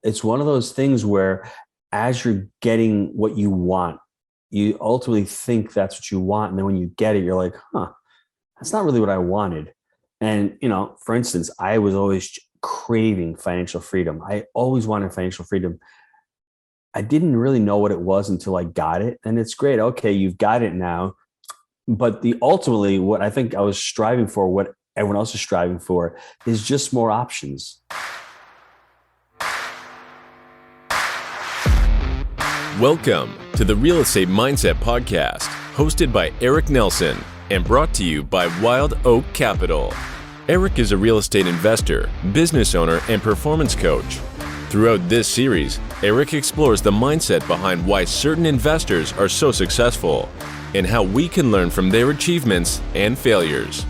it's one of those things where as you're getting what you want, you ultimately think that's what you want. And then when you get it, you're like, huh, that's not really what I wanted. And, for instance, I was always craving financial freedom. I always wanted financial freedom. I didn't really know what it was until I got it. And it's great. Okay, you've got it now. But the ultimately, what I think I was striving for, what everyone else is striving for, is just more options. Welcome to the Real Estate Mindset Podcast, hosted by Eric Nelson and brought to you by Wild Oak Capital. Eric is a real estate investor, business owner, and performance coach. Throughout this series, Eric explores the mindset behind why certain investors are so successful and how we can learn from their achievements and failures.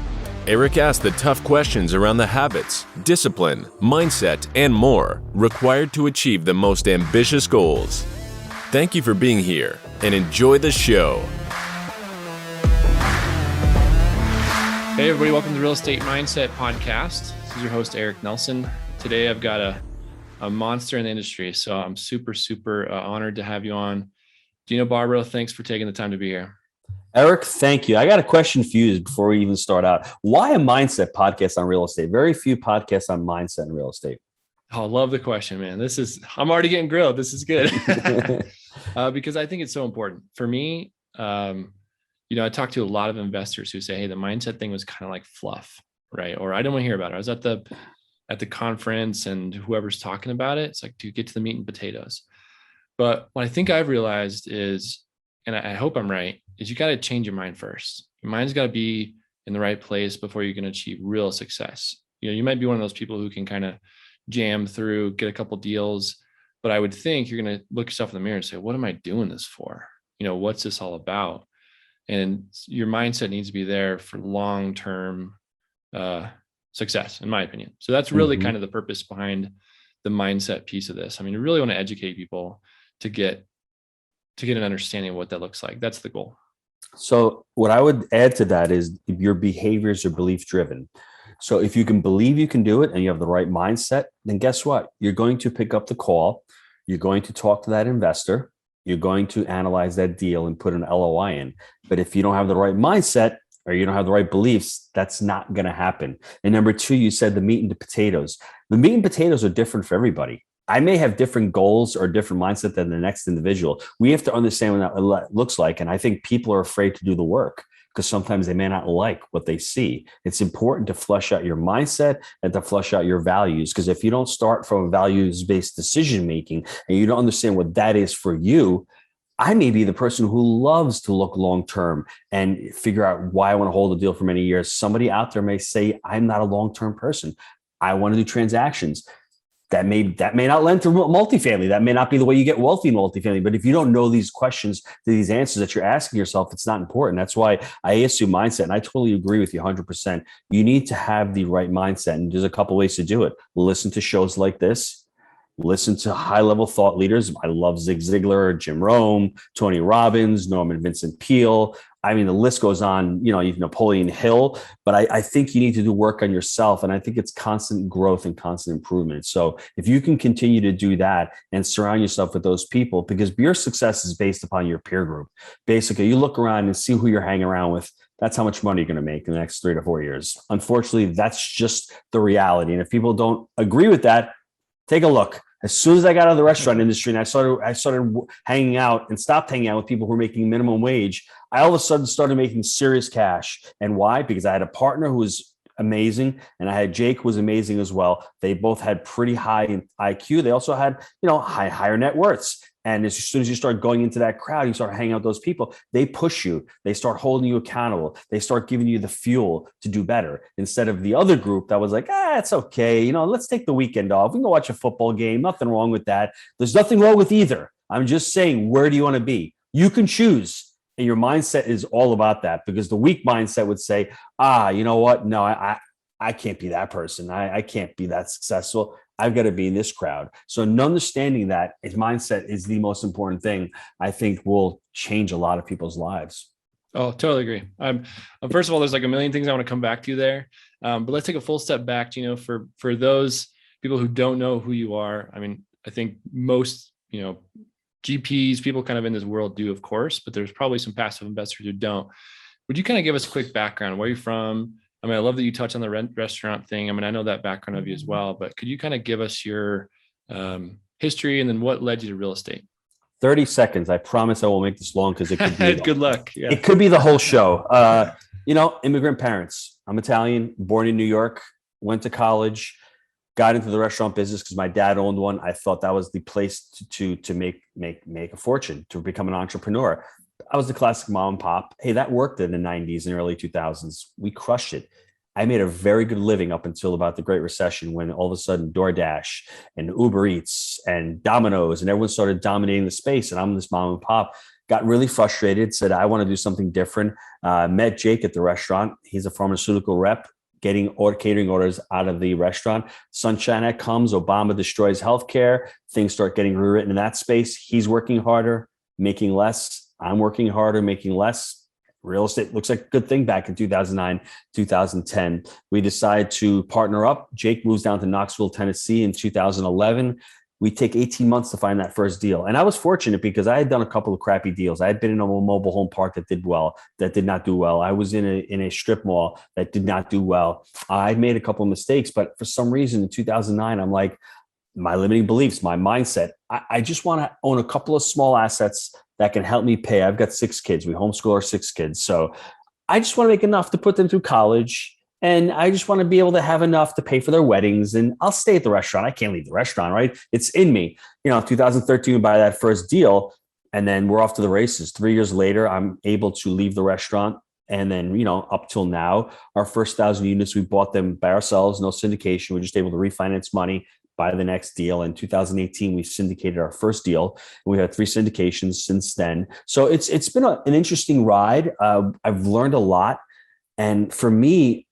Eric asks the tough questions around the habits, discipline, mindset, and more required to achieve the most ambitious goals. Thank you for being here and enjoy the show. Hey everybody, welcome to the Real Estate Mindset Podcast. This is your host, Eric Nelson. Today I've got a monster in the industry, so I'm super honored to have you on. Gino Barbaro, thanks for taking the time to be here. Eric, thank you. I got a question for you before we even start out. Why a mindset podcast on real estate? Very few podcasts on mindset and real estate. Oh, I love the question, man. I'm already getting grilled. This is good. Because I think it's so important. For me, I talk to a lot of investors who say, hey, the mindset thing was kind of like fluff, right? Or I don't want to hear about it. I was at the conference and whoever's talking about it, it's like, dude, get to the meat and potatoes. But what I think I've realized is, and I hope I'm right, is you got to change your mind first. Your mind's got to be in the right place before you can achieve real success. You might be one of those people who can kind of jam through, get a couple deals, but I would think you're going to look yourself in the mirror and say, what am I doing this for? What's this all about? And your mindset needs to be there for long-term success, in my opinion. So that's really kind of the purpose behind the mindset piece of this. I mean, I really want to educate people to get an understanding of what that looks like. That's the goal. So what I would add to that is your behaviors are belief driven. So if you can believe you can do it and you have the right mindset, then guess what? You're going to pick up the call. You're going to talk to that investor. You're going to analyze that deal and put an LOI in. But if you don't have the right mindset or you don't have the right beliefs, that's not going to happen. And number two, you said the meat and the potatoes. The meat and potatoes are different for everybody. I may have different goals or different mindset than the next individual. We have to understand what that looks like. And I think people are afraid to do the work because sometimes they may not like what they see. It's important to flesh out your mindset and to flesh out your values. Because if you don't start from a values-based decision-making and you don't understand what that is for you, I may be the person who loves to look long-term and figure out why I want to hold a deal for many years. Somebody out there may say, I'm not a long-term person. I want to do transactions. That may not lend to multifamily. That may not be the way you get wealthy in multifamily. But if you don't know these questions, these answers that you're asking yourself, it's not important. That's why I asked you mindset. And I totally agree with you 100%. You need to have the right mindset. And there's a couple ways to do it. Listen to shows like this. Listen to high-level thought leaders. I love Zig Ziglar, Jim Rome, Tony Robbins, Norman Vincent Peale. I mean, the list goes on, even Napoleon Hill, but I think you need to do work on yourself. And I think it's constant growth and constant improvement. So if you can continue to do that and surround yourself with those people, because your success is based upon your peer group. Basically, you look around and see who you're hanging around with. That's how much money you're going to make in the next 3 to 4 years. Unfortunately, that's just the reality. And if people don't agree with that, take a look. As soon as I got out of the restaurant industry and I started hanging out and stopped hanging out with people who were making minimum wage, I all of a sudden started making serious cash. And why? Because I had a partner who was amazing and I had Jake who was amazing as well. They both had pretty high IQ. They also had, higher net worths. And as soon as you start going into that crowd, you start hanging out with those people, they push you. They start holding you accountable. They start giving you the fuel to do better instead of the other group that was like, it's okay. Let's take the weekend off. We can go watch a football game. Nothing wrong with that. There's nothing wrong with either. I'm just saying, where do you want to be? You can choose. And your mindset is all about that because the weak mindset would say, you know what? No, I can't be that person. I can't be that successful. I've got to be in this crowd. So understanding that his mindset is the most important thing, I think will change a lot of people's lives. Oh, totally agree. First of all, there's like a million things I want to come back to there. But let's take a full step back, for those people who don't know who you are. I mean, I think most, GPs, people kind of in this world do, of course, but there's probably some passive investors who don't. Would you kind of give us a quick background? Where are you from? I mean, I love that you touch on the restaurant thing. I mean, I know that background of you as well, but could you kind of give us your history and then what led you to real estate? 30 seconds. I promise I won't make this long because it could be good luck. Yeah. It could be the whole show. Immigrant parents. I'm Italian, born in New York, went to college, got into the restaurant business because my dad owned one. I thought that was the place to make a fortune, to become an entrepreneur. I was the classic mom and pop. Hey, that worked in the 90s and early 2000s. We crushed it. I made a very good living up until about the Great Recession, when all of a sudden DoorDash and Uber Eats and Domino's and everyone started dominating the space. And I'm this mom and pop, got really frustrated, said, I want to do something different. Met Jake at the restaurant. He's a pharmaceutical rep, getting catering orders out of the restaurant. Sunshine Act comes, Obama destroys healthcare. Things start getting rewritten in that space. He's working harder, making less. I'm working harder, making less. Real estate looks like a good thing back in 2009, 2010. We decide to partner up. Jake moves down to Knoxville, Tennessee in 2011. We take 18 months to find that first deal. And I was fortunate because I had done a couple of crappy deals. I had been in a mobile home park that did not do well. I was in a strip mall that did not do well. I made a couple of mistakes, but for some reason in 2009, I'm like, my limiting beliefs, my mindset, I just want to own a couple of small assets that can help me pay. I've got 6 kids. We homeschool our 6 kids. So I just want to make enough to put them through college. And I just want to be able to have enough to pay for their weddings. And I'll stay at the restaurant. I can't leave the restaurant, right? It's in me. 2013, we buy that first deal. And then we're off to the races. 3 years later, I'm able to leave the restaurant. And then, up till now, our first 1,000 units, we bought them by ourselves, no syndication. We're just able to refinance money, buy the next deal. In 2018, we syndicated our first deal. And we've had 3 syndications since then. So it's been an interesting ride. I've learned a lot. And for me,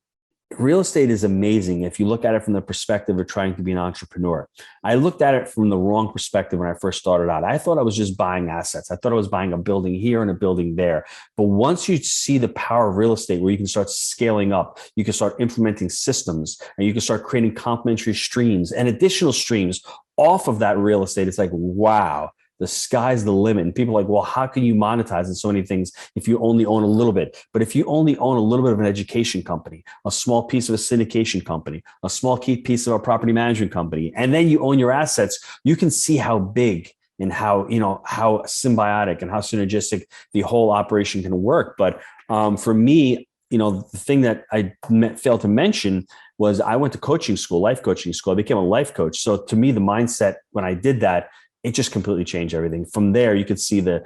real estate is amazing if you look at it from the perspective of trying to be an entrepreneur. I looked at it from the wrong perspective when I first started out. I thought I was just buying assets. I thought I was buying a building here and a building there. But once you see the power of real estate, where you can start scaling up, you can start implementing systems, and you can start creating complementary streams and additional streams off of that real estate, it's like, wow. The sky's the limit. And people are like, well, how can you monetize in so many things if you only own a little bit? But if you only own a little bit of an education company, a small piece of a syndication company, a small key piece of a property management company, and then you own your assets, you can see how big and how symbiotic and how synergistic the whole operation can work. But for me, the thing that I failed to mention was I went to coaching school, life coaching school. I became a life coach. So to me, the mindset when I did that, it just completely changed everything. From there, you could see the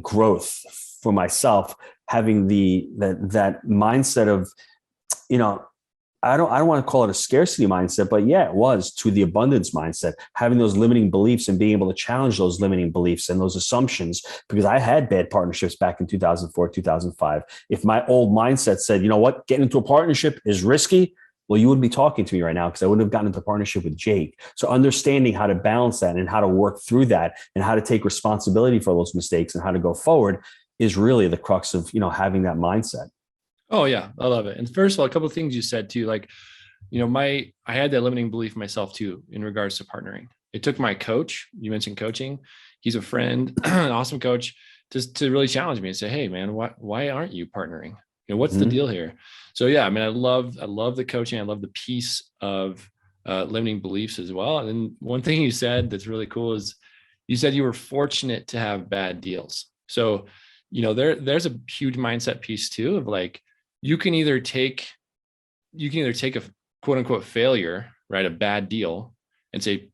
growth for myself, having that mindset of, I don't want to call it a scarcity mindset, but yeah, it was, to the abundance mindset, having those limiting beliefs and being able to challenge those limiting beliefs and those assumptions, because I had bad partnerships back in 2004, 2005. If my old mindset said, getting into a partnership is risky, well, you wouldn't be talking to me right now because I wouldn't have gotten into partnership with Jake. So understanding how to balance that and how to work through that and how to take responsibility for those mistakes and how to go forward is really the crux of, having that mindset. Oh yeah. I love it. And first of all, a couple of things you said too, like, I had that limiting belief myself too, in regards to partnering. It took my coach, you mentioned coaching. He's a friend, an awesome coach, just to really challenge me and say, hey man, why aren't you partnering? What's the deal here? So yeah, I mean, I love the coaching. I love the piece of limiting beliefs as well. And one thing you said that's really cool is you said you were fortunate to have bad deals. So, there's a huge mindset piece too of like, you can either take a quote unquote failure, right? A bad deal, and say,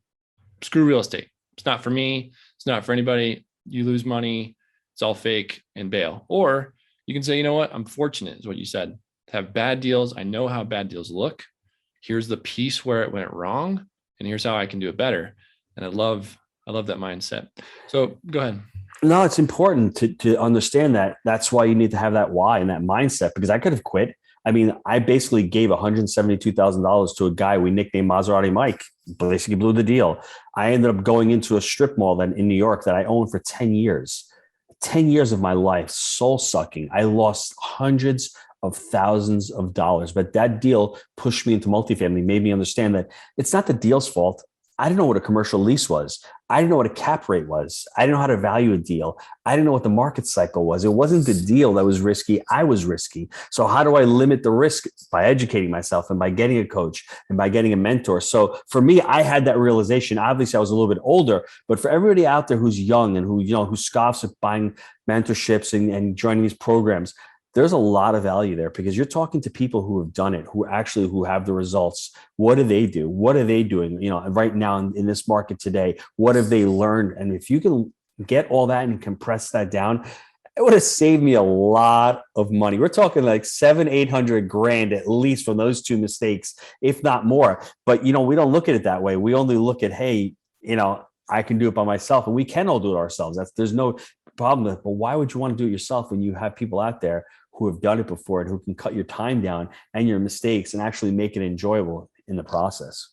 screw real estate. It's not for me. It's not for anybody. You lose money. It's all fake, and bail. Or you can say, you know what? I'm fortunate, is what you said, to have bad deals. I know how bad deals look. Here's the piece where it went wrong, and here's how I can do it better. And I love that mindset. So go ahead. No, it's important to understand that. That's why you need to have that why and that mindset, because I could have quit. I mean, I basically gave $172,000 to a guy we nicknamed Maserati Mike, basically blew the deal. I ended up going into a strip mall then in New York that I owned for 10 years. 10 years of my life, soul sucking. I lost hundreds of thousands of dollars, but that deal pushed me into multifamily, made me understand that it's not the deal's fault. I didn't know what a commercial lease was. I didn't know what a cap rate was. I didn't know how to value a deal. I didn't know what the market cycle was. It wasn't the deal that was risky. I was risky. So how do I limit the risk? By educating myself and by getting a coach and by getting a mentor. So for me, I had that realization. Obviously, I was a little bit older, but for everybody out there who's young and who scoffs at buying mentorships and joining these programs, there's a lot of value there because you're talking to people who have done it, who have the results. What do they do? What are they doing? Right now in this market today, what have they learned? And if you can get all that and compress that down, it would have saved me a lot of money. We're talking like 700-800 grand at least from those two mistakes, if not more. But we don't look at it that way. We only look at, hey, I can do it by myself, and we can all do it ourselves. There's no problem with it. But why would you want to do it yourself when you have people out there who have done it before and who can cut your time down and your mistakes and actually make it enjoyable in the process?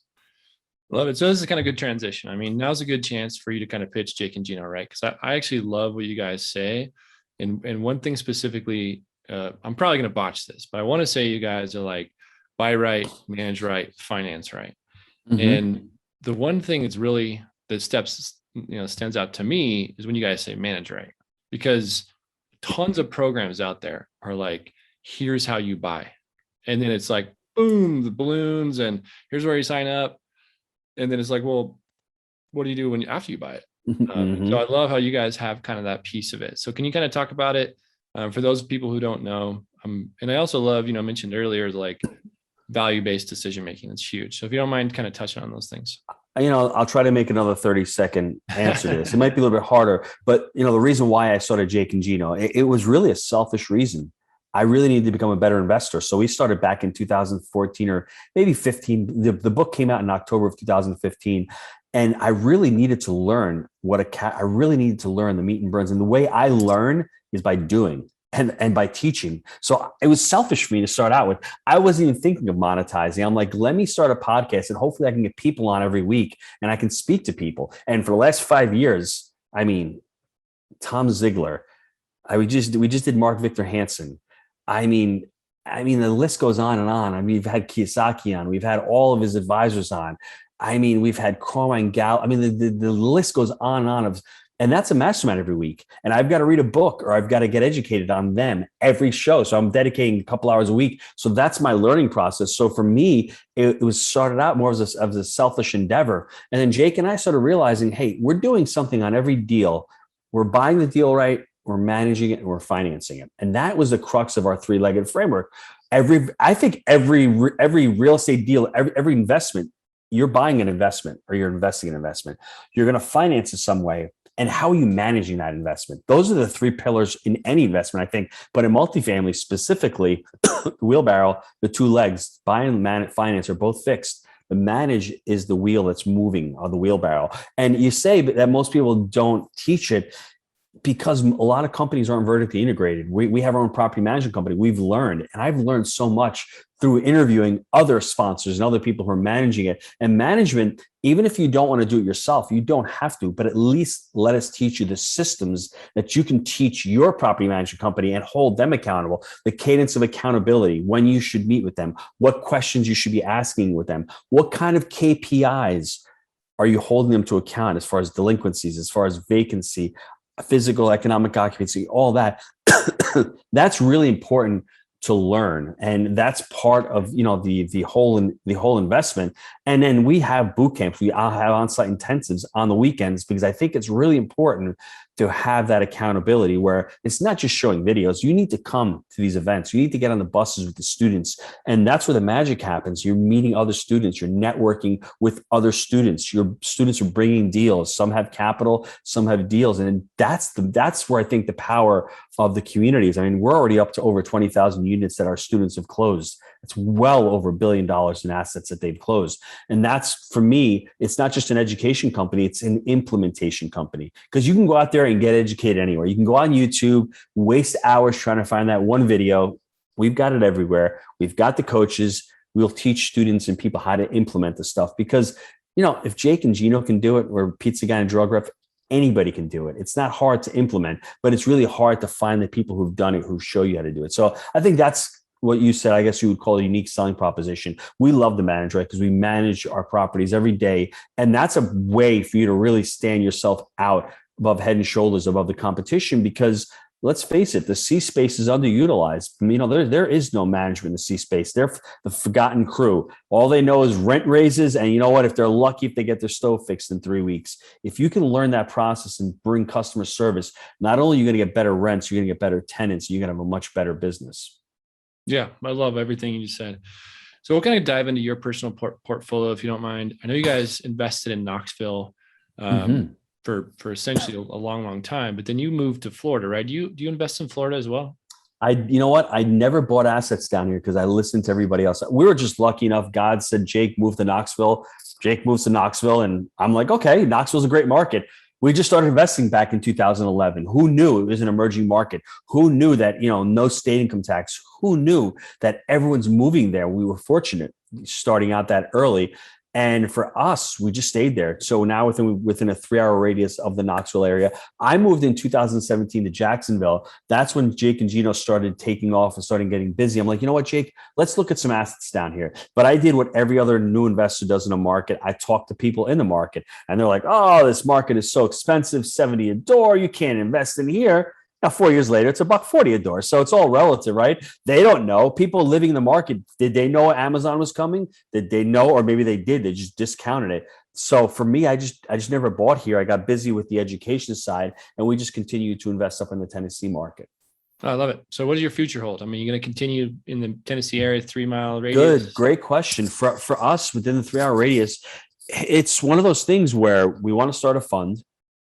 Love it. So this is kind of good transition. I mean, now's a good chance for you to kind of pitch Jake and Gino, right? Because I actually love what you guys say. And one thing specifically, I'm probably going to botch this, but I want to say you guys are like, buy right, manage right, finance right. Mm-hmm. And the one thing that's really that stands out to me is when you guys say manage right, because tons of programs out there are like, here's how you buy. And then it's like, boom, the balloons, and here's where you sign up. And then it's like, well, what do you do after you buy it? Mm-hmm. So I love how you guys have kind of that piece of it. So can you kind of talk about it for those people who don't know? And I also love, mentioned earlier, like value-based decision-making. That's huge. So if you don't mind kind of touching on those things. I'll try to make another 30-second answer to this. It might be a little bit harder, but the reason why I started Jake and Gino, it was really a selfish reason. I really needed to become a better investor. So we started back in 2014 or maybe 15. The book came out in October of 2015. And I really needed to learn I really needed to learn the meat and burns. And the way I learn is by doing and by teaching. So it was selfish for me to start out with. I wasn't even thinking of monetizing. I'm like, let me start a podcast and hopefully I can get people on every week and I can speak to people. And for the last 5 years, Tom Ziegler, we just did Mark Victor Hansen. The list goes on and on. We've had Kiyosaki on, we've had all of his advisors on. We've had Carmine Gal. The list goes on and on and that's a mastermind every week. And I've got to read a book or I've got to get educated on them every show. So I'm dedicating a couple hours a week. So that's my learning process. So for me, it was started out more as a selfish endeavor. And then Jake and I started realizing, hey, we're doing something on every deal. We're buying the deal right, we're managing it, and we're financing it. And that was the crux of our three-legged framework. I think every real estate deal, every investment, you're buying an investment or you're investing in an investment. You're going to finance it some way. And how are you managing that investment? Those are the three pillars in any investment, I think. But in multifamily specifically, the wheelbarrow, the two legs, buy and finance are both fixed. The manage is the wheel that's moving on the wheelbarrow. And you say that most people don't teach it because a lot of companies aren't vertically integrated. We have our own property management company. We've learned, and I've learned so much through interviewing other sponsors and other people who are managing it. And management, even if you don't want to do it yourself, you don't have to, but at least let us teach you the systems that you can teach your property management company and hold them accountable, the cadence of accountability, when you should meet with them, what questions you should be asking with them, what kind of KPIs are you holding them to account as far as delinquencies, as far as vacancy, physical, economic occupancy, all that. That's really important to learn. And that's part of, the whole investment. And then we have boot camps. We have on-site intensives on the weekends, because I think it's really important to have that accountability where it's not just showing videos. You need to come to these events. You need to get on the buses with the students. And that's where the magic happens. You're meeting other students. You're networking with other students. Your students are bringing deals. Some have capital, some have deals. And that's where I think the power of the community is. We're already up to over 20,000 units that our students have closed. It's well over $1 billion in assets that they've closed. And that's, for me, it's not just an education company, it's an implementation company. Because you can go out there and get educated anywhere. You can go on YouTube, waste hours trying to find that one video. We've got it everywhere. We've got the coaches. We'll teach students and people how to implement the stuff. Because, if Jake and Gino can do it, or Pizza Guy and Drug Rep, anybody can do it. It's not hard to implement, but it's really hard to find the people who've done it, who show you how to do it. So I think that's what you said, I guess you would call a unique selling proposition. We love to manage, right? Because we manage our properties every day. And that's a way for you to really stand yourself out above head and shoulders above the competition, because let's face it, the C space is underutilized. There is no management in the C space. They're the forgotten crew. All they know is rent raises. And you know what? If they're lucky, if they get their stove fixed in 3 weeks, if you can learn that process and bring customer service, not only are you going to get better rents, you're going to get better tenants, you're going to have a much better business. Yeah, I love everything you said. So we'll kind of dive into your personal portfolio, if you don't mind. I know you guys invested in Knoxville for essentially a long time, but then you moved to Florida, right? Do you invest in Florida as well? You know what? I never bought assets down here because I listened to everybody else. We were just lucky enough. God said, Jake, move to Knoxville. Jake moves to Knoxville. And I'm like, okay, Knoxville's a great market. We just started investing back in 2011. Who knew it was an emerging market? Who knew that, no state income tax? Who knew that everyone's moving there? We were fortunate starting out that early. And for us, we just stayed there. So now within a 3-hour radius of the Knoxville area, I moved in 2017 to Jacksonville. That's when Jake and Gino started taking off and starting getting busy. I'm like, you know what, Jake, let's look at some assets down here. But I did what every other new investor does in a market. I talked to people in the market and they're like, oh, this market is so expensive, 70 a door. You can't invest in here. Now, 4 years later, it's $140 a door. So it's all relative, right? They don't know. People living in the market, did they know Amazon was coming? Did they know? Or maybe they did. They just discounted it. So for me, I just never bought here. I got busy with the education side, and we just continued to invest up in the Tennessee market. I love it. So what does your future hold? I mean, you're going to continue in the Tennessee area, 3-mile radius? Good. Great question. For us, within the 3-hour radius, it's one of those things where we want to start a fund,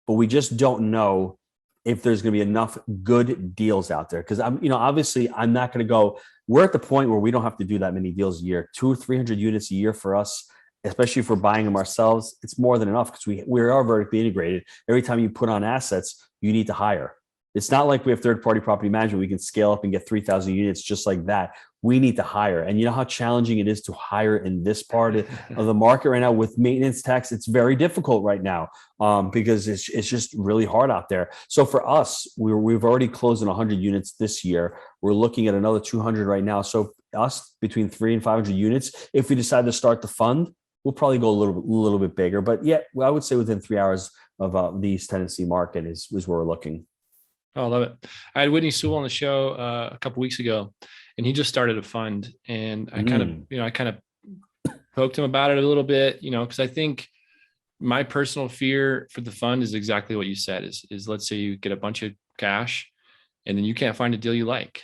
but we just don't know if there's going to be enough good deals out there. Because obviously I'm not going to go, we're at the point where we don't have to do that many deals a year, 200 or 300 units a year for us, especially if we're buying them ourselves. It's more than enough because we are vertically integrated. Every time you put on assets, you need to hire. It's not like we have third-party property management. We can scale up and get 3,000 units just like that. We need to hire. And you know how challenging it is to hire in this part of the market right now with maintenance tax? It's very difficult right now because it's just really hard out there. So for us, we've already closed on 100 units this year. We're looking at another 200 right now. So us between 300 and 500 units, if we decide to start the fund, we'll probably go a little bit bigger. But yeah, I would say within 3 hours of the East Tennessee market is where we're looking. Oh, I love it. I had Whitney Sewell on the show a couple of weeks ago, and he just started a fund. And I kind of poked him about it a little bit, because I think my personal fear for the fund is exactly what you said is let's say you get a bunch of cash and then you can't find a deal you like.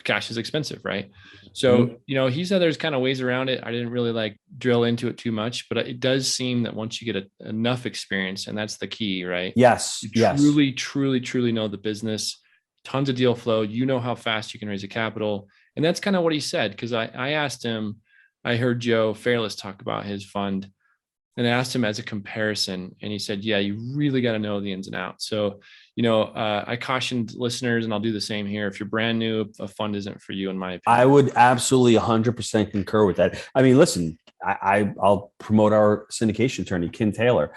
Cash is expensive, right? So, he said there's kind of ways around it. I didn't really drill into it too much, but it does seem that once you get enough experience, and that's the key, right? Yes. You truly know the business, tons of deal flow, how fast you can raise a capital. And that's kind of what he said. Cause I asked him, I heard Joe Fairless talk about his fund and I asked him as a comparison and he said, yeah, you really got to know the ins and outs. So, I cautioned listeners and I'll do the same here. If you're brand new, a fund isn't for you, in my opinion. I would absolutely 100% concur with that. I mean, listen, I'll promote our syndication attorney, Kim Taylor.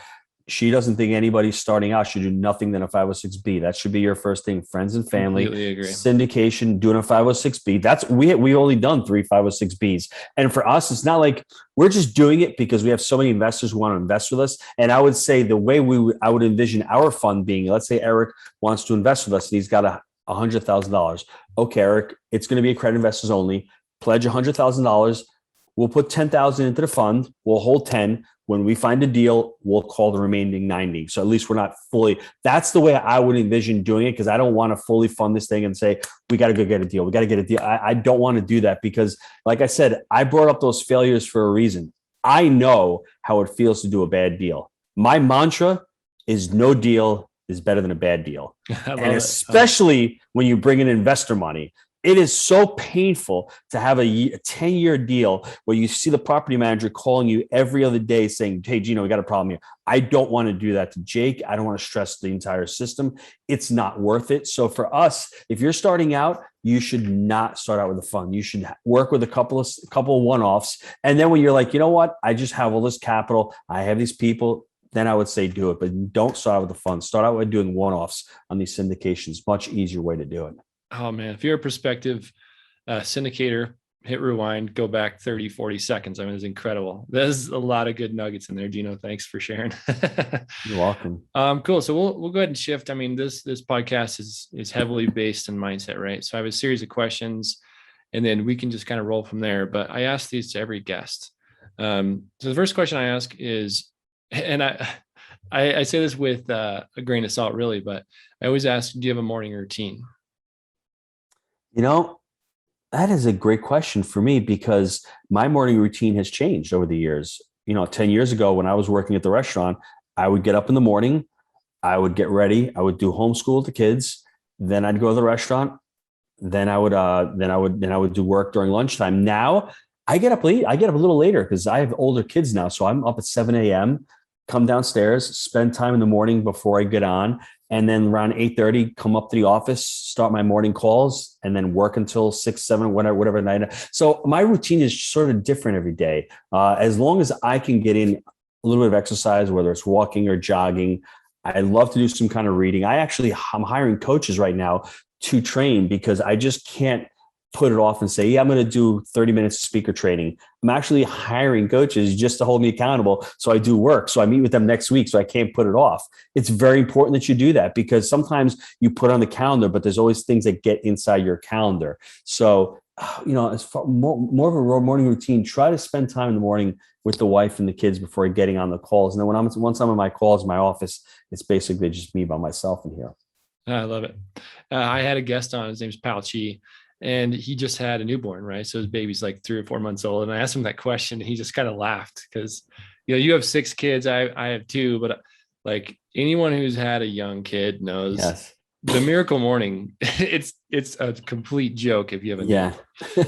She doesn't think anybody starting out should do nothing than a 506B. That should be your first thing. Friends and family, syndication, doing a 506B. That's we only done 3 506Bs. And for us, it's not like we're just doing it because we have so many investors who want to invest with us. And I would say the way I would envision our fund being, let's say Eric wants to invest with us and he's got $100,000. Okay, Eric, it's going to be accredited investors only. Pledge $100,000. We'll put 10,000 into the fund. We'll hold 10. When we find a deal, we'll call the remaining 90. So at least we're not fully. That's the way I would envision doing it because I don't want to fully fund this thing and say, we got to go get a deal. We got to get a deal. I don't want to do that because, like I said, I brought up those failures for a reason. I know how it feels to do a bad deal. My mantra is no deal is better than a bad deal. And especially when you bring in investor money. It is so painful to have a 10-year deal where you see the property manager calling you every other day saying, hey, Gino, we got a problem here. I don't want to do that to Jake. I don't want to stress the entire system. It's not worth it. So for us, if you're starting out, you should not start out with a fund. You should work with a couple of one-offs. And then when you're like, you know what, I just have all this capital. I have these people. Then I would say do it, but don't start out with a fund. Start out with doing one-offs on these syndications. Much easier way to do it. Oh man, if you're a prospective syndicator, hit rewind, go back 30, 40 seconds. I mean, it's incredible. There's a lot of good nuggets in there, Gino. Thanks for sharing. You're welcome. Cool. So we'll go ahead and shift. I mean, this podcast is heavily based in mindset, right? So I have a series of questions, and then we can just kind of roll from there. But I ask these to every guest. So the first question I ask is, and I say this with a grain of salt, really, but I always ask, do you have a morning routine? That is a great question for me because my morning routine has changed over the years. 10 years ago when I was working at the restaurant, I would get up in the morning, I would get ready, I would do homeschool with the kids, then I'd go to the restaurant, then I would do work during lunchtime. Now I get up late. I get up a little later because I have older kids now. So I'm up at 7 a.m., come downstairs, spend time in the morning before I get on. And then around 8:30, come up to the office, start my morning calls, and then work until 6, 7, whatever night. So my routine is sort of different every day. As long as I can get in a little bit of exercise, whether it's walking or jogging, I love to do some kind of reading. I'm hiring coaches right now to train because I just can't put it off and say, yeah, I'm going to do 30 minutes of speaker training. I'm actually hiring coaches just to hold me accountable. So I do work. So I meet with them next week. So I can't put it off. It's very important that you do that because sometimes you put on the calendar, but there's always things that get inside your calendar. So, as far more of a morning routine, try to spend time in the morning with the wife and the kids before getting on the calls. And then once I'm in my calls in my office, it's basically just me by myself in here. I love it. I had a guest on, his name's Pal Chi. And he just had a newborn, right? So his baby's like 3 or 4 months old. And I asked him that question and he just kind of laughed because, you have 6 kids. I have 2, but like anyone who's had a young kid knows the miracle morning, it's a complete joke if you haven't. Yeah.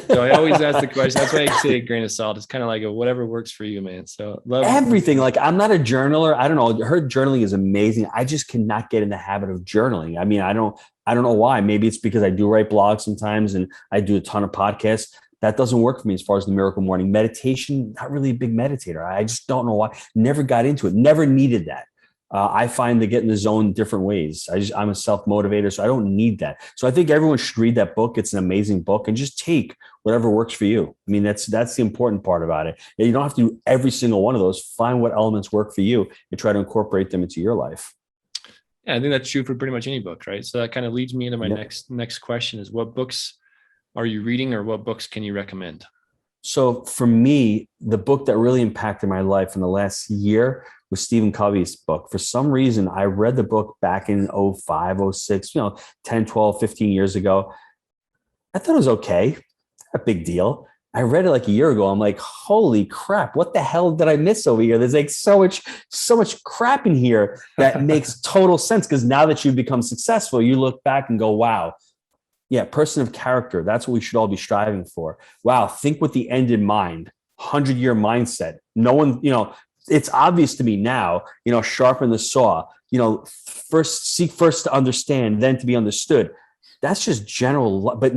So I always ask the question. That's why I say a grain of salt. It's kind of like whatever works for you, man. So love everything. Like I'm not a journaler. I don't know. Her journaling is amazing. I just cannot get in the habit of journaling. I mean, I don't know why. Maybe it's because I do write blogs sometimes and I do a ton of podcasts. That doesn't work for me as far as the miracle morning. Meditation, not really a big meditator. I just don't know why. Never got into it. Never needed that. I find to get in the zone different ways. I'm a self-motivator, so I don't need that. So I think everyone should read that book. It's an amazing book and just take whatever works for you. I mean, that's the important part about it. You don't have to do every single one of those. Find what elements work for you and try to incorporate them into your life. Yeah, I think that's true for pretty much any book, right? So that kind of leads me into my next question is, what books are you reading or what books can you recommend? So for me, the book that really impacted my life in the last year was Stephen Covey's book. For some reason, I read the book back in 05, 06, 10, 12, 15 years ago. I thought it was okay. A big deal. I read it like a year ago. I'm like, holy crap, what the hell did I miss over here? There's like so much crap in here that makes total sense. Because now that you've become successful, you look back and go, wow, yeah, person of character. That's what we should all be striving for. Wow, think with the end in mind, 100-year mindset. No one, it's obvious to me now, sharpen the saw, seek first to understand, then to be understood. That's just general, but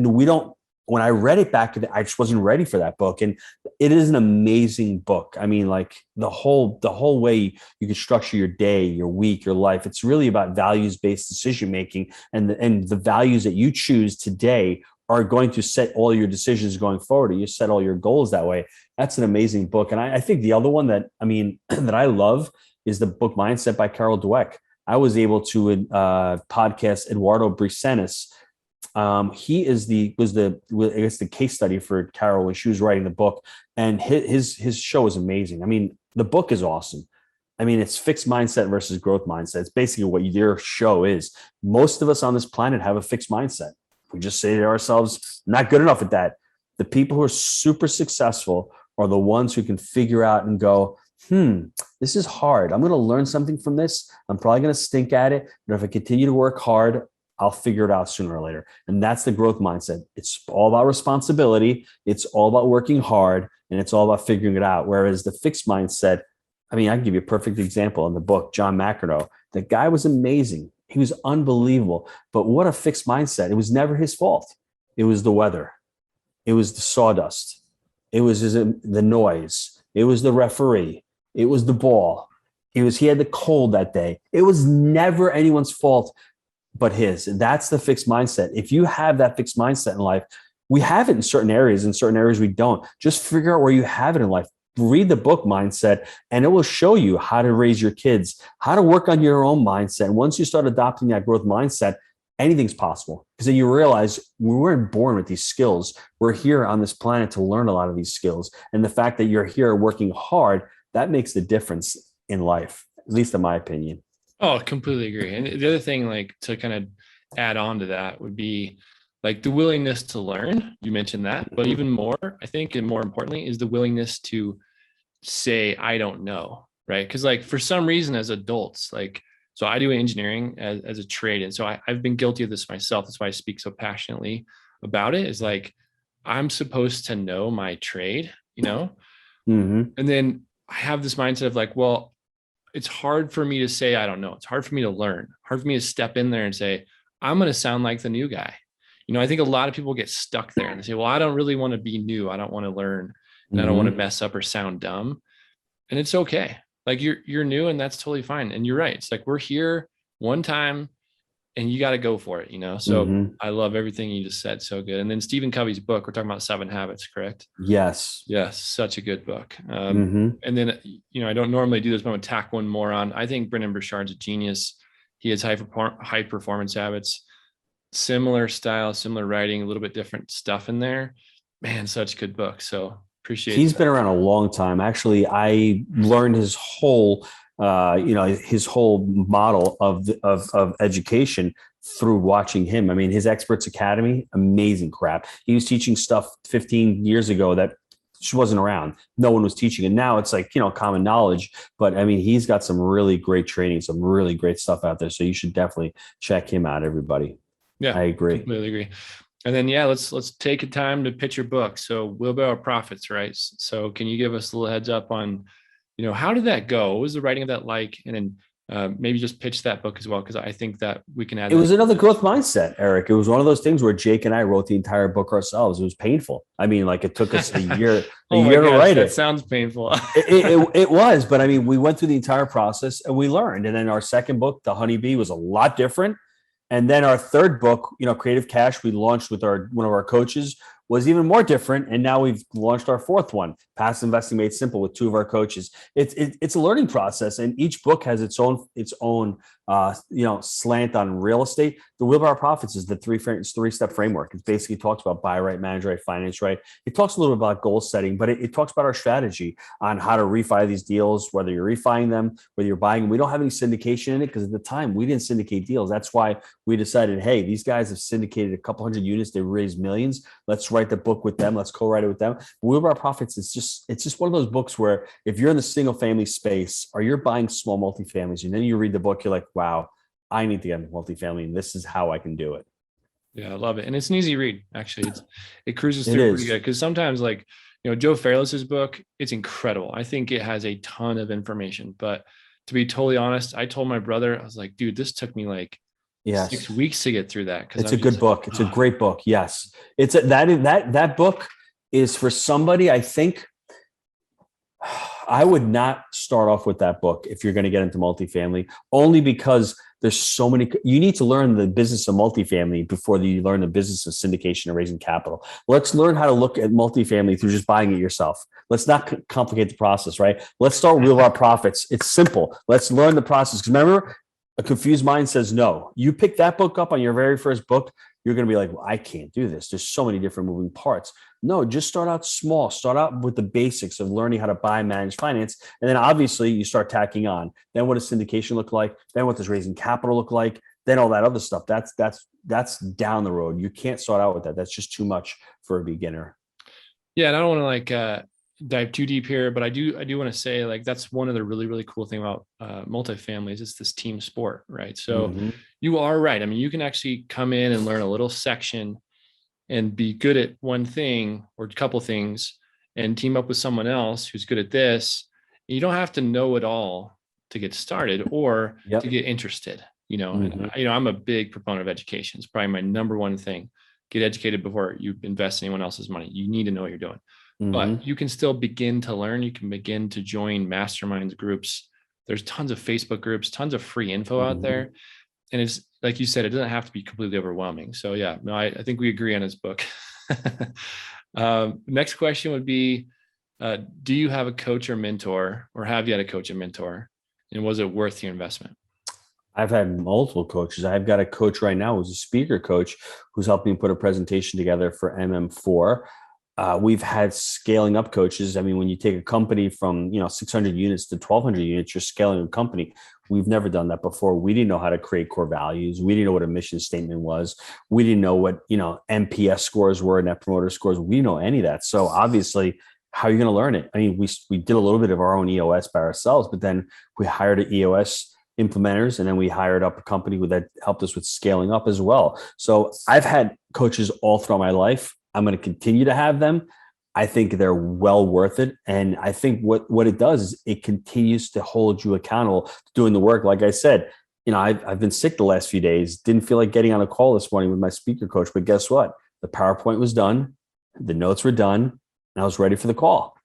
when I read it back, I just wasn't ready for that book. And it is an amazing book. I mean, like the whole way you can structure your day, your week, your life. It's really about values-based decision-making, and the values that you choose today are going to set all your decisions going forward. You set all your goals that way. That's an amazing book. And I think the other one that I love is the book Mindset by Carol Dweck. I was able to podcast Eduardo Brisenis. He was the case study for Carol when she was writing the book, and his show is amazing. I mean, the book is awesome. I mean, it's fixed mindset versus growth mindset. It's basically what your show is. Most of us on this planet have a fixed mindset. We just say to ourselves, not good enough at that. The people who are super successful are the ones who can figure out and go, this is hard. I'm going to learn something from this. I'm probably going to stink at it. But if I continue to work hard, I'll figure it out sooner or later. And that's the growth mindset. It's all about responsibility. It's all about working hard, and it's all about figuring it out. Whereas the fixed mindset, I mean, I can give you a perfect example in the book, John McEnroe. The guy was amazing. He was unbelievable. But what a fixed mindset. It was never his fault. It was the weather. It was the sawdust. It was the noise. It was the referee. It was the ball. He had the cold that day. It was never anyone's fault but his. That's the fixed mindset. If you have that fixed mindset in life, We have it in certain areas we don't. Just figure out where you have it in life. Read the book Mindset, and it will show you how to raise your kids, how to work on your own mindset. And once you start adopting that growth mindset, anything's possible, because then you realize we weren't born with these skills. We're here on this planet to learn a lot of these skills. And the fact that you're here working hard, that makes the difference in life, at least in my opinion. Oh, completely agree. And the other thing, like to kind of add on to that, would be like the willingness to learn. You mentioned that, but even more, I think, and more importantly, is the willingness to say, I don't know, right? Because like for some reason as adults, like, so I do engineering as a trade. And so I've been guilty of this myself. That's why I speak so passionately about it, is like, I'm supposed to know my trade, you know? Mm-hmm. And then I have this mindset of like, well, it's hard for me to say, I don't know. It's hard for me to learn, hard for me to step in there and say, I'm going to sound like the new guy. You know, I think a lot of people get stuck there and they say, well, I don't really want to be new. I don't want to learn, and I don't want to mess up or sound dumb. And it's okay. Like you're new, and that's totally fine. And you're right. It's like, we're here one time and you got to go for it, you know? So I love everything you just said. So good. And then Stephen Covey's book, we're talking about 7 Habits, correct? Yes. Yes. Such a good book. And then, you know, I don't normally do this, but I'm gonna tack one more on. I think Brendon Burchard's a genius. He has high performance habits, similar style, similar writing, a little bit different stuff in there. Man, such a good book. So appreciate He's that. been around a long time. Actually, I learned his whole his whole model of education through watching him. I mean, his Experts Academy, amazing crap. He was teaching stuff 15 years ago that just wasn't around. No one was teaching. And now it's like, you know, common knowledge. But I mean, he's got some really great training, some really great stuff out there. So you should definitely check him out, everybody. Yeah, I agree. completely agree. And then, yeah, let's take a time to pitch your book. So Wheelbarrow Profits, right? So can you give us a little heads up on, you know, how did that go? What was the writing of that like? And then maybe just pitch that book as well, because I think that we can add. It was another growth mindset, Eric. It was one of those things where Jake and I wrote the entire book ourselves. It was painful. I mean, like it took us a year, to write that it. Sounds painful. It was, but I mean, we went through the entire process and we learned. And then our second book, The Honeybee, was a lot different. And then our third book, you know, Creative Cash, we launched with one of our coaches, was even more different. And now we've launched our fourth one, Passive Investing Made Simple, with 2 of our coaches. It's a learning process, and each book has its own slant on real estate. The Wheelbarrow Profits is the 3-step framework. It basically talks about buy right, manage right, finance right. It talks a little bit about goal setting, but it talks about our strategy on how to refi these deals, whether you're refining them, whether you're buying them. We don't have any syndication in it because at the time we didn't syndicate deals. That's why we decided, hey, these guys have syndicated a couple hundred units. They raised millions. Let's write the book with them. Let's co-write it with them. Wheelbarrow Profits is just one of those books where if you're in the single family space or you're buying small multifamilies and then you read the book, you're like, wow, I need to get multifamily and this is how I can do it. Yeah, I love it. And it's an easy read. Actually, it cruises through pretty good. Because sometimes, like, you know, Joe Fairless's book, it's incredible. I think it has a ton of information, but to be totally honest, I told my brother, I was like, dude, this took me like 6 weeks to get through that. It's a good book. It's a great book. Yes. That book is for somebody. I think I would not start off with that book if you're going to get into multifamily, only because there's so many. You need to learn the business of multifamily before you learn the business of syndication and raising capital. Let's learn how to look at multifamily through just buying it yourself. Let's not complicate the process, right? Let's start with our profits. It's simple. Let's learn the process. Because remember, a confused mind says no. You pick that book up on your very first book, you're going to be like, well, I can't do this. There's so many different moving parts. No, just start out small. Start out with the basics of learning how to buy, manage, finance. And then obviously you start tacking on. Then what does syndication look like? Then what does raising capital look like? Then all that other stuff. That's down the road. You can't start out with that. That's just too much for a beginner. Yeah. And I don't want to like dive too deep here, but I do want to say, like, that's one of the really, really cool thing about multifamilies. It's this team sport, right? So you are right. I mean, you can actually come in and learn a little section and be good at one thing or a couple things and team up with someone else who's good at this. You don't have to know it all to get started or to get interested, you know. And, you know, I'm a big proponent of education. It's probably my number one thing. Get educated before you invest in anyone else's money. You need to know what you're doing. But you can still begin to learn. You can begin to join masterminds groups. There's tons of Facebook groups, tons of free info out there. And it's like you said, it doesn't have to be completely overwhelming. So yeah, no, I think we agree on his book. Next question would be, do you have a coach or mentor, or have you had a coach and mentor? And was it worth your investment? I've had multiple coaches. I've got a coach right now who's a speaker coach who's helping me put a presentation together for MM4. We've had scaling up coaches. I mean, when you take a company from 600 units to 1,200 units, you're scaling a company. We've never done that before. We didn't know how to create core values. We didn't know what a mission statement was. We didn't know what NPS scores were, net promoter scores. We didn't know any of that. So obviously, how are you going to learn it? I mean, we did a little bit of our own EOS by ourselves, but then we hired an EOS implementers, and then we hired up a company that helped us with scaling up as well. So I've had coaches all throughout my life. I'm going to continue to have them. I think they're well worth it. And I think what it does is it continues to hold you accountable to doing the work. Like I said, I've been sick the last few days, didn't feel like getting on a call this morning with my speaker coach, but guess what? The PowerPoint was done. The notes were done, and I was ready for the call.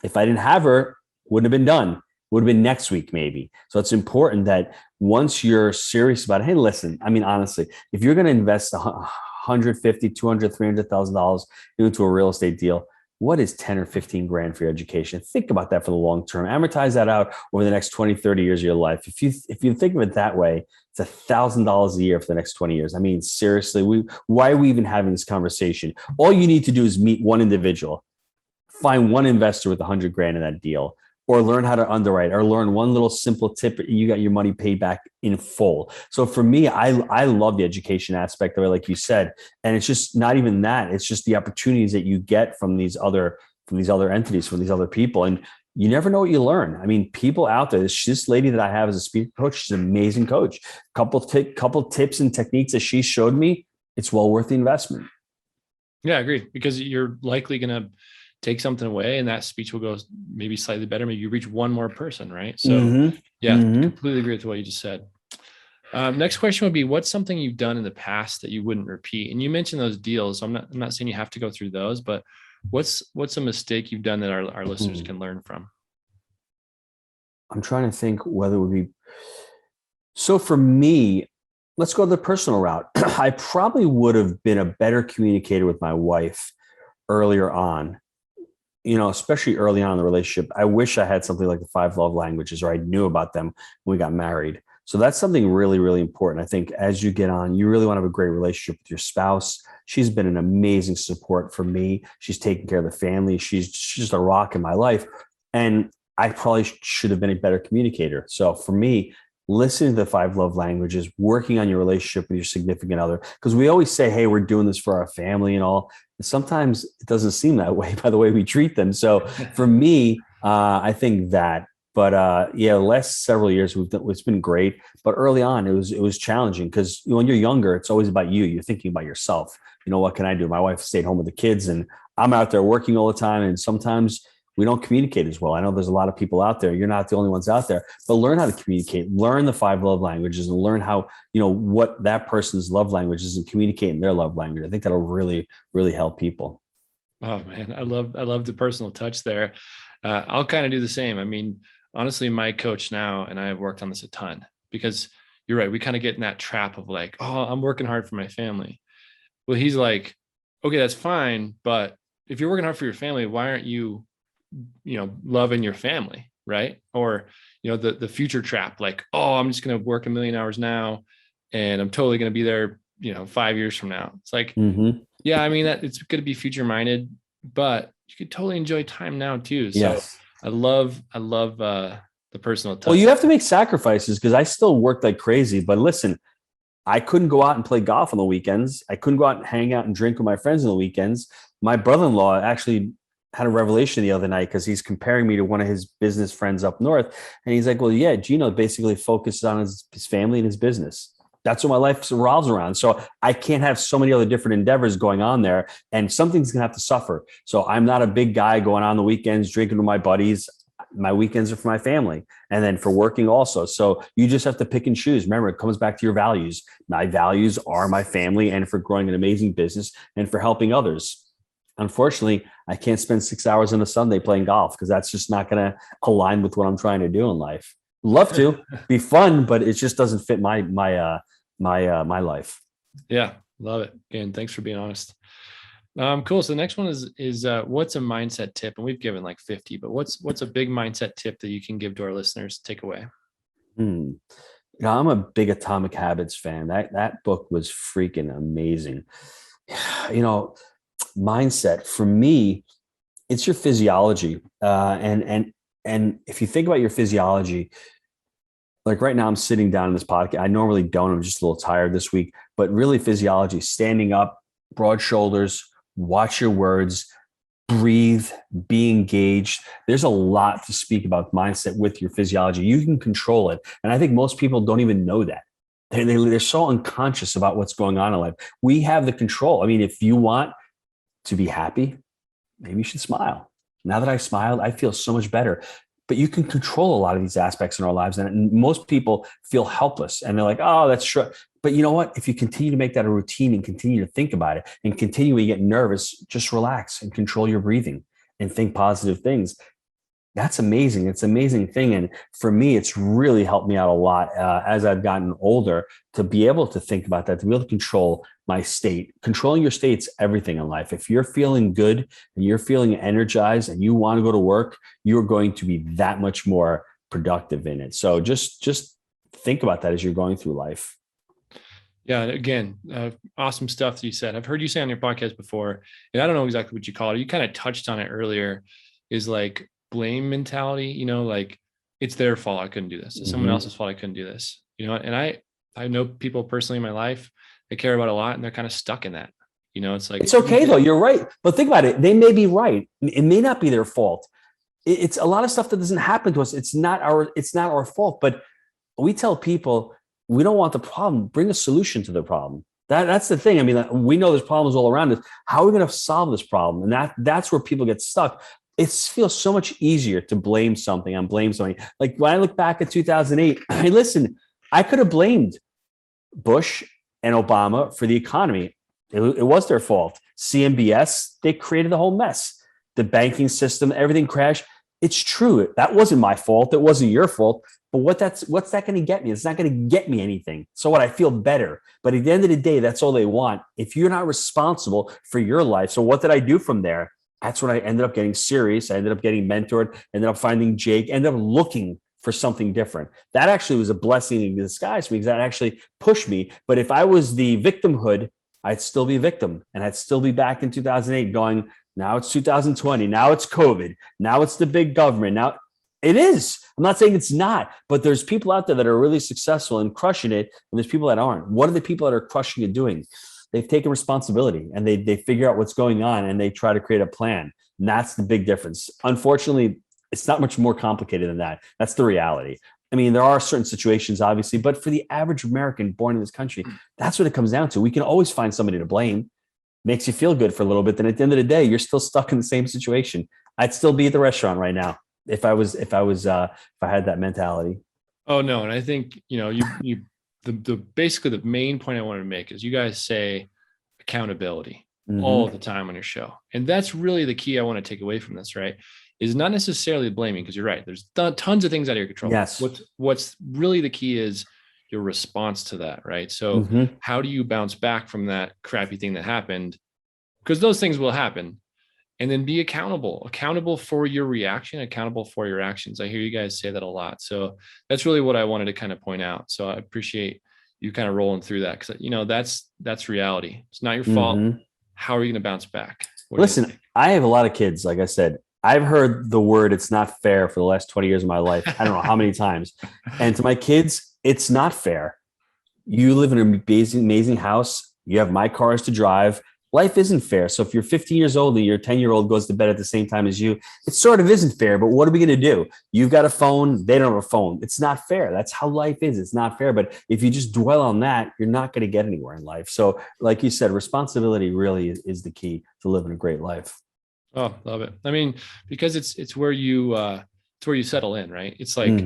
If I didn't have her, wouldn't have been done. Would have been next week, maybe. So it's important that once you're serious about it, hey, listen, I mean, honestly, if you're going to invest $150,000, $200,000, $300,000 into a real estate deal, what is 10 or 15 grand for your education? Think about that for the long term. Amortize that out over the next 20, 30 years of your life. If you think of it that way, it's $1,000 a year for the next 20 years. I mean, seriously, why are we even having this conversation? All you need to do is meet one individual, find one investor with 100 grand in that deal, or learn how to underwrite, or learn one little simple tip, you got your money paid back in full. So for me, I love the education aspect of it, like you said. And it's just not even that. It's just the opportunities that you get from these other entities, from these other people. And you never know what you learn. I mean, people out there, this lady that I have as a speaker coach, she's an amazing coach. Couple tips and techniques that she showed me, it's well worth the investment. Yeah, I agree. Because you're likely going to take something away, and that speech will go maybe slightly better. Maybe you reach one more person, right? So completely agree with what you just said. Next question would be, what's something you've done in the past that you wouldn't repeat? And you mentioned those deals. So I'm not saying you have to go through those, but what's a mistake you've done that our listeners can learn from? I'm trying to think whether it would be. So for me, let's go the personal route. I probably would have been a better communicator with my wife earlier on. Especially early on in the relationship. I wish I had something like the 5 love languages, or I knew about them when we got married. So that's something really, really important. I think as you get on, you really want to have a great relationship with your spouse. She's been an amazing support for me. She's taking care of the family. She's just a rock in my life. And I probably should have been a better communicator. So for me, listening to the 5 love languages, working on your relationship with your significant other, because we always say, hey, we're doing this for our family and all. And sometimes it doesn't seem that way by the way we treat them. So for me, I think that, but the last several years it's been great. But early on, it was challenging, because when you're younger, it's always about you. You're thinking about yourself. What can I do? My wife stayed home with the kids, and I'm out there working all the time. And sometimes we don't communicate as well. I know there's a lot of people out there. You're not the only ones out there, but learn how to communicate, learn the 5 love languages, and learn how, what that person's love language is, and communicate in their love language. I think that'll really, really help people. Oh man, I love the personal touch there. I'll kind of do the same. I mean, honestly, my coach now, and I have worked on this a ton, because you're right. We kind of get in that trap of like, oh, I'm working hard for my family. Well, he's like, okay, that's fine. But if you're working hard for your family, why aren't you loving your family, right? Or, the future trap, like, oh, I'm just going to work 1 million hours now, and I'm totally going to be there, 5 years from now. It's like, yeah, I mean, that it's going to be future minded, but you could totally enjoy time now too. So yes. I love the personal touch. Well, you have to make sacrifices, because I still worked like crazy, but listen, I couldn't go out and play golf on the weekends. I couldn't go out and hang out and drink with my friends on the weekends. My brother-in-law actually had a revelation the other night, because he's comparing me to one of his business friends up north. And he's like, well, yeah, Gino basically focuses on his family and his business. That's what my life revolves around. So I can't have so many other different endeavors going on there, and something's going to have to suffer. So I'm not a big guy going on the weekends, drinking with my buddies. My weekends are for my family, and then for working also. So you just have to pick and choose. Remember, it comes back to your values. My values are my family, and for growing an amazing business, and for helping others. Unfortunately, I can't spend 6 hours on a Sunday playing golf, because that's just not going to align with what I'm trying to do in life. Love to be fun, but it just doesn't fit my life. Yeah, love it. And thanks for being honest. Cool. So the next one is what's a mindset tip? And we've given like 50, but what's a big mindset tip that you can give to our listeners to take away? Hmm. I'm a big Atomic Habits fan. That book was freaking amazing. You know, mindset for me, it's your physiology. And if you think about your physiology, like right now, I'm sitting down in this podcast. I normally don't. I'm just a little tired this week, but really, physiology: standing up, broad shoulders, watch your words, breathe, be engaged. There's a lot to speak about mindset with your physiology. You can control it. And I think most people don't even know that. They're so unconscious about what's going on in life. We have the control. I mean, if you want to be happy, maybe you should smile. Now that I smiled, I feel so much better. But you can control a lot of these aspects in our lives. And most people feel helpless and they're like, oh, that's true. But you know what? If you continue to make that a routine and continue to think about it and continue to get nervous, just relax and control your breathing and think positive things. That's amazing. It's an amazing thing. And for me, it's really helped me out a lot as I've gotten older to be able to think about that, to be able to control my state. Controlling your state's everything in life. If you're feeling good and you're feeling energized and you want to go to work, you're going to be that much more productive in it. So just think about that as you're going through life. Yeah. Again, awesome stuff that you said. I've heard you say on your podcast before, and I don't know exactly what you call it. You kind of touched on it earlier, is like blame mentality, like it's their fault I couldn't do this. It's someone else's fault I couldn't do this. And I know people personally in my life I care about a lot and they're kind of stuck in that. It's like it's okay though. You're right. But think about it. They may be right. It may not be their fault. It's a lot of stuff that doesn't happen to us. It's not our fault. But we tell people we don't want the problem. Bring a solution to the problem. That's the thing. I mean, we know there's problems all around us. How are we going to solve this problem? And that's where people get stuck. It feels so much easier to blame something and blame something. Like when I look back at 2008, I mean, listen, I could have blamed Bush and Obama for the economy. It was their fault. CMBS, they created the whole mess. The banking system, everything crashed. It's true. That wasn't my fault. It wasn't your fault. But what's that going to get me? It's not going to get me anything. So what? I feel better. But at the end of the day, that's all they want. If you're not responsible for your life, so what did I do from there? That's when I ended up getting serious. I ended up getting mentored, ended up finding Jake, ended up looking for something different. That actually was a blessing in disguise because that actually pushed me. But if I was the victimhood, I'd still be a victim and I'd still be back in 2008 going, now it's 2020. Now it's COVID. Now it's the big government. Now it is. I'm not saying it's not, but there's people out there that are really successful and crushing it. And there's people that aren't. What are the people that are crushing and doing? They've taken responsibility and they figure out what's going on and they try to create a plan. And that's the big difference. Unfortunately, it's not much more complicated than that. That's the reality. I mean, there are certain situations, obviously, but for the average American born in this country, that's what it comes down to. We can always find somebody to blame. Makes you feel good for a little bit. Then at the end of the day, you're still stuck in the same situation. I'd still be at the restaurant right now if I had that mentality. Oh no. And I think, the basically the main point I wanted to make is you guys say accountability all the time on your show. And that's really the key I want to take away from this, right? Is not necessarily blaming, because you're right. There's tons of things out of your control. Yes. What's really the key is your response to that, right? So how do you bounce back from that crappy thing that happened? Because those things will happen. And then be accountable for your reaction, accountable for your actions. I hear you guys say that a lot. So that's really what I wanted to kind of point out. So I appreciate you kind of rolling through that, because that's reality. It's not your fault. How are you going to bounce back? Listen, I have a lot of kids. Like I said, I've heard the word "it's not fair" for the last 20 years of my life. I don't know how many times. And to my kids, it's not fair. You live in an amazing house. You have my cars to drive. Life isn't fair. So if you're 15 years old and your 10-year-old goes to bed at the same time as you, it sort of isn't fair. But what are we going to do? You've got a phone. They don't have a phone. It's not fair. That's how life is. It's not fair. But if you just dwell on that, you're not going to get anywhere in life. So like you said, responsibility really is the key to living a great life. Oh, love it. I mean, because it's where you settle in, right? It's like,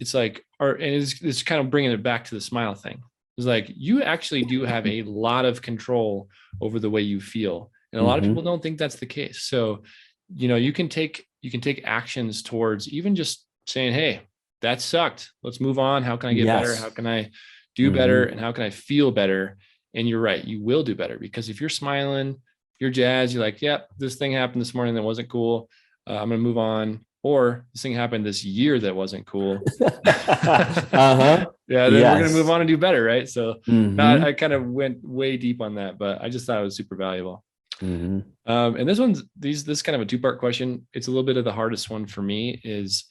it's kind of bringing it back to the smile thing. It's like, you actually do have a lot of control over the way you feel. And a lot of people don't think that's the case. So, you can take actions towards even just saying, hey, that sucked. Let's move on. How can I get better? How can I do better? And how can I feel better? And you're right. You will do better, because if you're smiling, you're jazzed. You're like, yep, this thing happened this morning that wasn't cool. I'm going to move on. Or this thing happened this year that wasn't cool. Uh-huh. Yeah, then we're going to move Yes. on and do better, right? So Mm-hmm. I kind of went way deep on that, but I just thought it was super valuable. Mm-hmm. And this kind of a two-part question. It's a little bit of the hardest one for me is,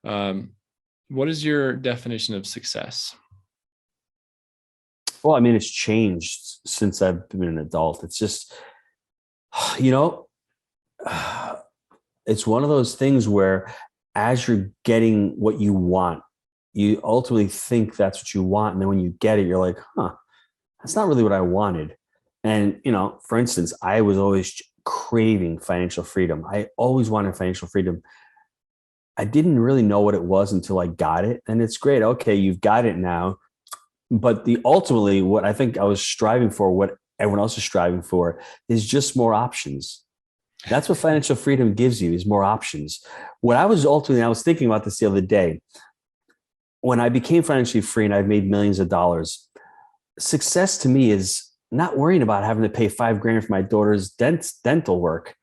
what is your definition of success? Well, I mean, it's changed since I've been an adult. It's just, you know, it's one of those things where as you're getting what you want, you ultimately think that's what you want. And then when you get it, you're like, huh, that's not really what I wanted. And, for instance, I was always craving financial freedom. I always wanted financial freedom. I didn't really know what it was until I got it. And it's great. Okay, you've got it now. But ultimately, what I think I was striving for, what everyone else is striving for, is just more options. That's what financial freedom gives you, is more options. What I was thinking about this the other day. When I became financially free and I've made millions of dollars, success to me is not worrying about having to pay $5,000 for my daughter's dental work,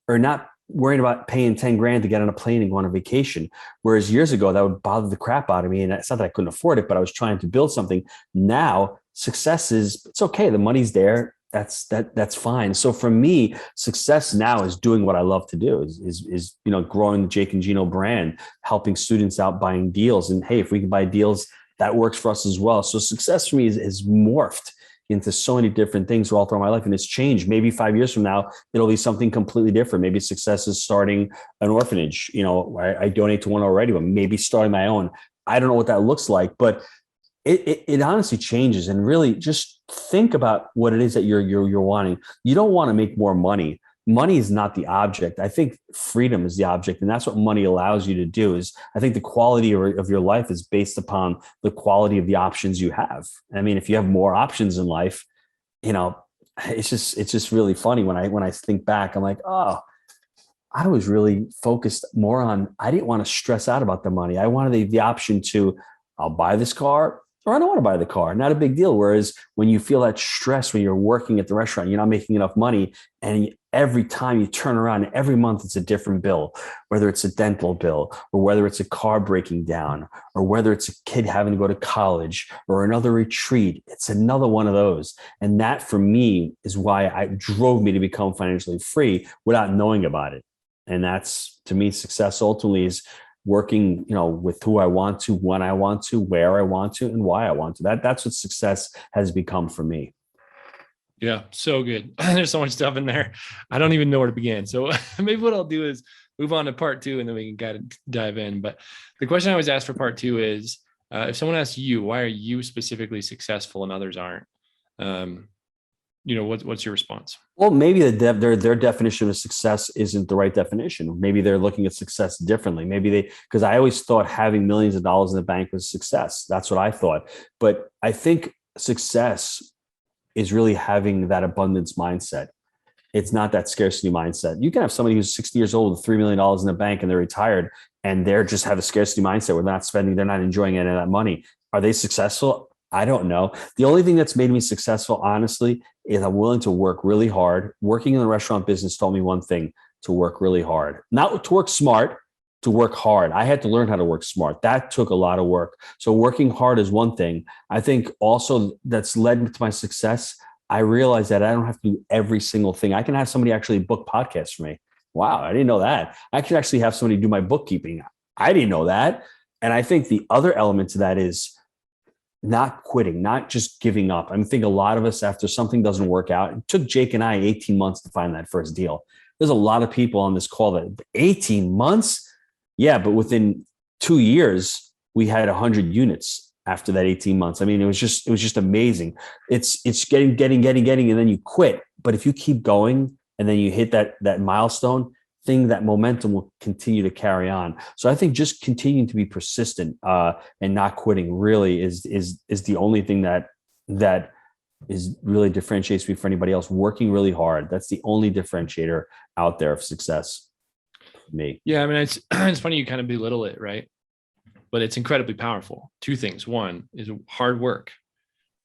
or not worrying about paying $10,000 to get on a plane and go on a vacation. Whereas years ago, that would bother the crap out of me. And it's not that I couldn't afford it, but I was trying to build something. Now, success is, it's okay. The money's there. That's fine. So for me, success now is doing what I love to do, is growing the Jake and Gino brand, helping students out, buying deals. And hey, if we can buy deals, that works for us as well. So success for me is morphed into so many different things all throughout my life. And it's changed. Maybe 5 years from now, it'll be something completely different. Maybe success is starting an orphanage. I donate to one already, but maybe starting my own. I don't know what that looks like, but it honestly changes. And really just think about what it is that you're wanting. You don't want to make more money. Money is not the object. I think freedom is the object. And that's what money allows you to do. Is I think the quality of your life is based upon the quality of the options you have. I mean, if you have more options in life, it's just really funny when I think back. I'm like, oh, I was really focused more on, I didn't want to stress out about the money. I wanted the option to, I'll buy this car, or I don't want to buy the car. Not a big deal. Whereas when you feel that stress when you're working at the restaurant, you're not making enough money, and every time you turn around, every month it's a different bill, whether it's a dental bill, or whether it's a car breaking down, or whether it's a kid having to go to college, or another retreat. It's another one of those. And that for me is why it drove me to become financially free without knowing about it. And that's, to me, success ultimately is working, with who I want to, when I want to, where I want to, and why I want to. That's what success has become for me. Yeah, so good. There's so much stuff in there. I don't even know where to begin. So maybe what I'll do is move on to part two, and then we can kind of dive in. But the question I always ask for part two is, if someone asks you, why are you specifically successful and others aren't? What's your response? Well, maybe their definition of success isn't the right definition. Maybe they're looking at success differently. Because I always thought having millions of dollars in the bank was success. That's what I thought. But I think success is really having that abundance mindset. It's not that scarcity mindset. You can have somebody who's 60 years old with $3 million in the bank and they're retired, and they're just have a scarcity mindset where they're not spending, they're not enjoying any of that money. Are they successful? I don't know. The only thing that's made me successful, honestly, is I'm willing to work really hard. Working in the restaurant business taught me one thing: to work really hard. Not to work smart, to work hard. I had to learn how to work smart. That took a lot of work. So working hard is one thing. I think also that's led to my success. I realized that I don't have to do every single thing. I can have somebody actually book podcasts for me. Wow, I didn't know that. I can actually have somebody do my bookkeeping. I didn't know that. And I think the other element to that is not quitting, not just giving up. I think a lot of us, after something doesn't work out, it took Jake and I 18 months to find that first deal. There's a lot of people on this call that 18 months. Yeah, but within 2 years, we had 100 units after that 18 months. I mean, it was just amazing. It's getting, and then you quit. But if you keep going and then you hit that milestone, that momentum will continue to carry on. So I think just continuing to be persistent and not quitting really is the only thing that is really differentiates me for anybody else. Working really hard. That's the only differentiator out there of success for me. Yeah, I mean, it's funny you kind of belittle it, right? But it's incredibly powerful. Two things. One is hard work.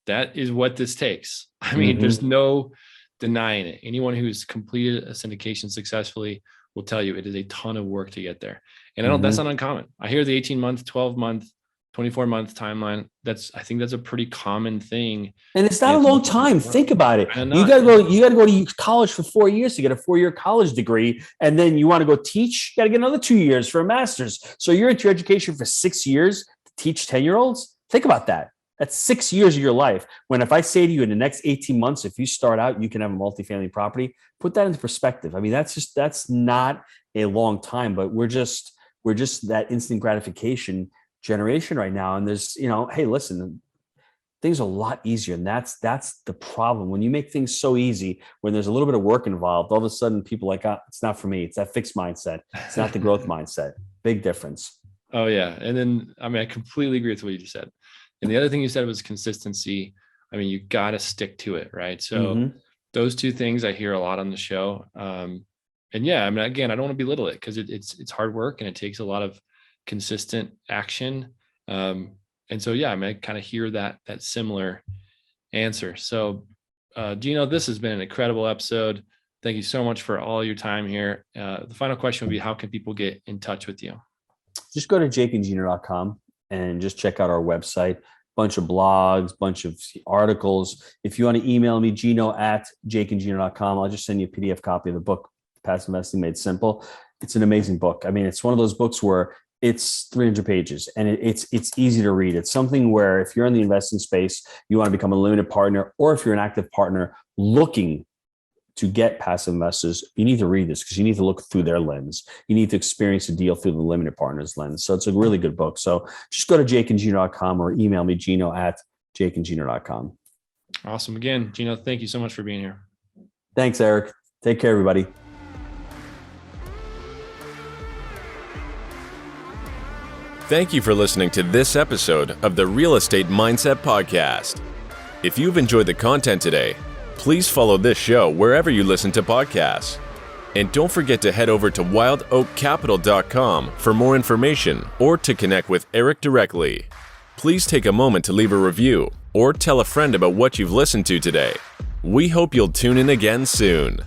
That is what this takes. I mean, there's no denying it. Anyone who's completed a syndication successfully will tell you it is a ton of work to get there. And I don't, that's not uncommon. I hear the 18-month, 12-month, 24-month timeline. I think that's a pretty common thing. And it's not a long time. Think about it. You gotta go to college for 4 years to get a 4-year college degree. And then you want to go teach, you got to get another 2 years for a master's. So you're into your education for 6 years to teach 10-year-olds. Think about that. That's 6 years of your life. When if I say to you in the next 18 months, if you start out, you can have a multifamily property, put that into perspective. I mean, that's not a long time, but we're just that instant gratification generation right now. And there's, hey, listen, things are a lot easier. And that's the problem. When you make things so easy, when there's a little bit of work involved, all of a sudden people are like, it's not for me. It's that fixed mindset. It's not the growth mindset. Big difference. Oh yeah. And then, I completely agree with what you just said. And the other thing you said was consistency. You got to stick to it. Right. So those two things I hear a lot on the show. And yeah, again, I don't want to belittle it because it's hard work and it takes a lot of consistent action. And so, yeah, I kind of hear that similar answer. So, Gino, this has been an incredible episode. Thank you so much for all your time here. The final question would be, how can people get in touch with you? Just go to jakeandgino.com and just check out our website. Bunch of blogs, bunch of articles. If you want to email me, gino@jakeandgino.com, I'll just send you a PDF copy of the book, Passive Investing Made Simple. It's an amazing book. It's one of those books where it's 300 pages and it's easy to read. It's something where if you're in the investing space, you want to become a limited partner, or if you're an active partner looking to get passive investors, you need to read this because you need to look through their lens. You need to experience a deal through the limited partners lens. So it's a really good book. So just go to jakeandgino.com or email me, gino@jakeandgino.com. Awesome. Again, Gino, thank you so much for being here. Thanks, Eric. Take care, everybody. Thank you for listening to this episode of the Real Estate Mindset Podcast. If you've enjoyed the content today, please follow this show wherever you listen to podcasts. And don't forget to head over to wildoakcapital.com for more information or to connect with Eric directly. Please take a moment to leave a review or tell a friend about what you've listened to today. We hope you'll tune in again soon.